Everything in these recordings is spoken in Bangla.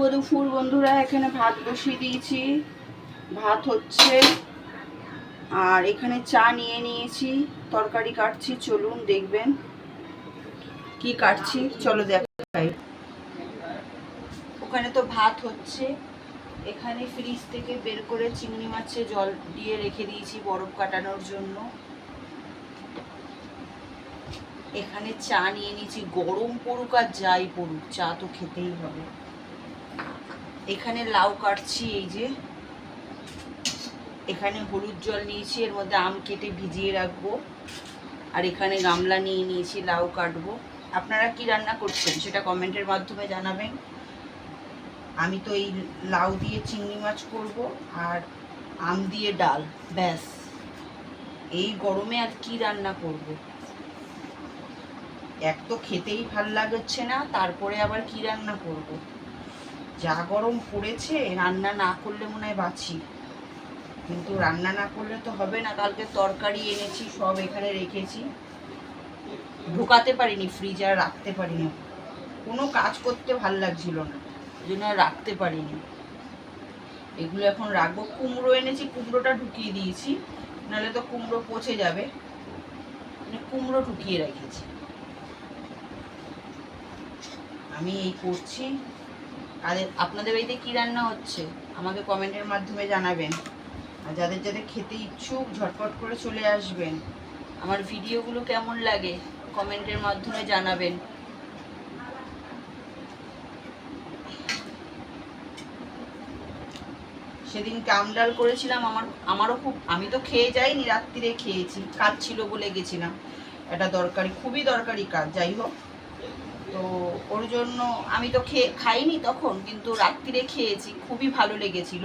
শুভ দুপুর বন্ধুরা। এখানে ভাত বসিয়ে দিয়েছি, ভাত হচ্ছে, আর এখানে চা নিয়ে নিয়েছি, তরকারি কাটছি। চলুন দেখবেন কি কাটছি, চলো দেখাই। ওখানে তো ভাত হচ্ছে, এখানে ফ্রিজ থেকে বের করে চিংড়ি মাছে জল দিয়ে রেখে দিয়েছি বরফ কাটানোর জন্য। এখানে চা নিয়ে নিয়েছি, গরম পড়ুক আর যাই পড়ুক চা তো খেতেই হবে। এখানে লাউ কাটছি, এই যে এখানে হলুদ জল নিয়েছি, এর মধ্যে আম কেটে ভিজিয়ে রাখবো। আর এখানে গামলা নিয়ে নিয়েছি, লাউ কাটবো। আপনারা কি রান্না করছেন সেটা কমেন্টের মাধ্যমে জানাবেন। আমি তো এই লাউ দিয়ে চিংড়ি মাছ করব আর আম দিয়ে ডাল, ব্যাস। এই গরমে আর কি রান্না করব? এক তো খেতেই ভাল লাগছে না, তারপরে আবার কি রান্না করব? যা গরম পড়েছে, রান্না না করলে মনে হয় বাঁচি, কিন্তু রান্না না করলে তো হবে না। কালকে তরকারি এনেছি, সব এখানে রেখেছি, ঢোকাতে পারিনি ফ্রিজে, আর রাখতে পারিনি। কোনো কাজ করতে ভাল লাগছিল না, ওই জন্য আর রাখতে পারিনি। এগুলো এখন রাখবো। কুমড়ো এনেছি, কুমড়োটা ঢুকিয়ে দিয়েছি, নাহলে তো কুমড়ো পচে যাবে, কুমড়ো ঢুকিয়ে রেখেছি। আমি এই করছি। আর আপনাদের বাড়িতে কি রান্না হচ্ছে আমাকে কমেন্টের মাধ্যমে জানাবেন। আর যাদের যাদের খেতে ইচ্ছুক ঝটপট করে চলে আসবেন। আমার ভিডিওগুলো কেমন লাগে কমেন্টের মাধ্যমে জানাবেন। সেদিন কাম ডাল করেছিলাম, আমারও খুব, আমি তো খেয়ে যাইনি, রাত্রিরে খেয়েছি, কাজ ছিল বলে গেছিলাম, এটা দরকারি, খুবই দরকারি কাজ। যাই হোক, তো ওর জন্য আমি তো খাইনি তখন, কিন্তু রাত্রিরে খেয়েছি, খুবই ভালো লেগেছিল।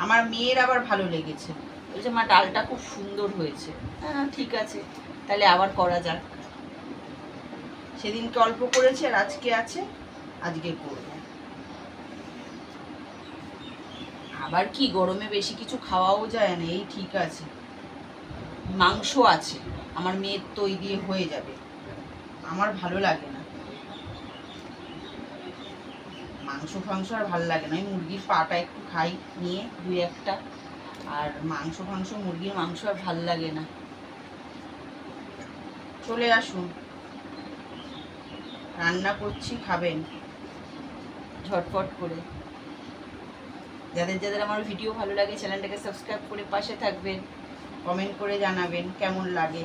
আমার মেয়ের আবার ভালো লেগেছে, বলছে মা ডালটা খুব সুন্দর হয়েছে। হ্যাঁ ঠিক আছে, তাহলে আবার করা যাক। সেদিনকে অল্প করেছে আর আজকে আছে, আজকে করব। আবার কি গরমে বেশি কিছু খাওয়াও যায় না, এই ঠিক আছে। মাংস আছে, আমার মেয়ের তো ওই দিয়ে হয়ে যাবে, আমার ভালো লাগে না মাংস ফাংস, আর ভালো লাগে না। আমি মুরগির পাটা একটু খাই নিয়ে, দুই একটা, আর মাংস মুরগির মাংস আর ভাল লাগে না। চলে আসুন, রান্না করছি, খাবেন ঝটপট করে। যাদের যাদের আমার ভিডিও ভালো লাগে চ্যানেলটাকে সাবস্ক্রাইব করে পাশে থাকবেন, কমেন্ট করে জানাবেন কেমন লাগে।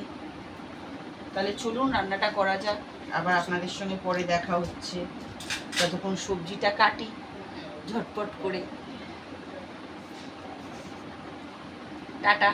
তাহলে চলুন রান্নাটা করা যাক, আবার আপনাদের সঙ্গে পরে দেখা হচ্ছে। ততক্ষণ সবজিটা কাটি ঝটপট করে। টাটা।